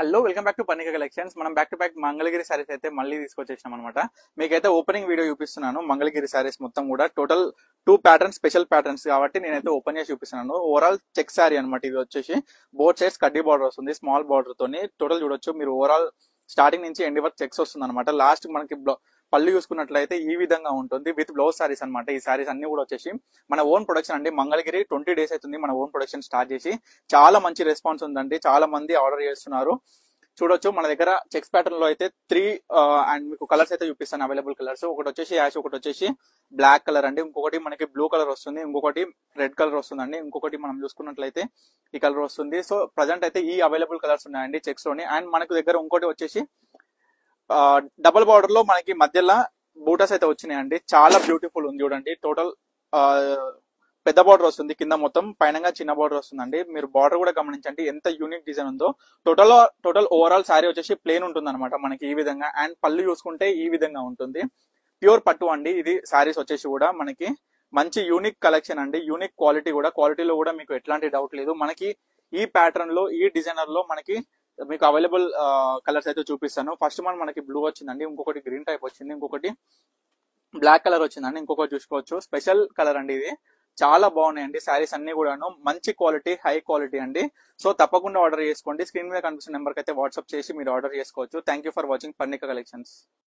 Hello welcome back to Parnika collections. మనం back to back Mangalagiri saris అయితే మళ్ళీ తీసుకొచ్చేసినాం అనమాట. మీకైతే ఓపెనింగ్ వీడియో చూపిస్తున్నాను. మంగళగిరి సారీస్ మొత్తం కూడా టోటల్ 2 ప్యాటర్న్స్, స్పెషల్ ప్యాటర్న్స్ కాబట్టి నేనైతే ఓపెన్ చేసి చూపిస్తున్నాను. ఓవరాల్ చెక్ సారీ అనమాట. ఇది వచ్చేసి బోత్ సైడ్స్ కడ్డీ బార్డర్ వస్తుంది, స్మాల్ బార్డర్ తోని. టోటల్ చూడొచ్చు మీరు, ఓవరాల్ స్టార్టింగ్ నుంచి ఎండ్ వరకు చెక్స్ వస్తుంది అనమాట. లాస్ట్ మనకి పళ్ళు చూసుకున్నట్లయితే ఈ విధంగా ఉంటుంది విత్ బ్లౌజ్ సారీస్ అనమాట. ఈ సారీస్ అన్ని కూడా వచ్చేసి మన ఓన్ ప్రొడక్షన్ అండి. మంగళగిరి 20 days అవుతుంది మన ఓన్ ప్రొడక్షన్ స్టార్ట్ చేసి. చాలా మంచి రెస్పాన్స్ ఉందండి, చాలా మంది ఆర్డర్ చేస్తున్నారు. చూడొచ్చు మన దగ్గర చెక్స్ ప్యాటర్న్ లో అయితే 3 అండ్ మీకు కలర్స్ అయితే చూపిస్తాను, అవైలబుల్ కలర్స్. ఒకటి వచ్చేసి యాష్, ఒకటి వచ్చేసి బ్లాక్ కలర్ అండి, ఇంకొకటి మనకి బ్లూ కలర్ వస్తుంది, ఇంకొకటి రెడ్ కలర్ వస్తుందండి, ఇంకొకటి మనం చూసుకున్నట్లయితే ఈ కలర్ వస్తుంది. సో ప్రజెంట్ అయితే ఈ అవైలబుల్ కలర్స్ ఉన్నాయండి చెక్స్ లోని. అండ్ మనకు దగ్గర ఇంకోటి వచ్చేసి డబుల్ బార్డర్ లో మనకి మధ్యలో బూటాస్ అయితే వచ్చినాయండి. చాలా బ్యూటిఫుల్ ఉంది చూడండి. టోటల్ పెద్ద బార్డర్ వస్తుంది కింద, మొత్తం పైన చిన్న బార్డర్ వస్తుందండి. మీరు బార్డర్ కూడా గమనించండి ఎంత యూనిక్ డిజైన్ ఉందో. టోటల్ ఓవరాల్ శారీ వచ్చేసి ప్లేన్ ఉంటుంది అనమాట మనకి ఈ విధంగా. అండ్ పళ్ళు చూసుకుంటే ఈ విధంగా ఉంటుంది. ప్యూర్ పట్టు అండి ఇది. శారీస్ వచ్చేసి కూడా మనకి మంచి యూనిక్ కలెక్షన్ అండి, యూనిక్ క్వాలిటీ కూడా. క్వాలిటీలో కూడా మీకు ఎట్లాంటి డౌట్ లేదు. మనకి ఈ ప్యాటర్న్ లో, ఈ డిజైనర్ లో మీకు అవైలబుల్ కలర్స్ అయితే చూపిస్తాను. ఫస్ట్ వన్ మనకి బ్లూ వచ్చిందండి, ఇంకొకటి గ్రీన్ టైప్ వచ్చింది, ఇంకొకటి బ్లాక్ కలర్ వచ్చిందండి, ఇంకొకటి చూసుకోవచ్చు. స్పెషల్ కలర్ అండి ఇది. చాలా బాగున్నాయండి శారీస్ అన్ని కూడాను. మంచి క్వాలిటీ, హై క్వాలిటీ అండి. సో తప్పకుండా ఆర్డర్ చేసుకోండి. స్క్రీన్ మీద కనిపిస్తున్న నెంబర్ కి అయితే వాట్సాప్ చేసి మీరు ఆర్డర్ చేసుకోవచ్చు. Thank you for watching Parnika collections.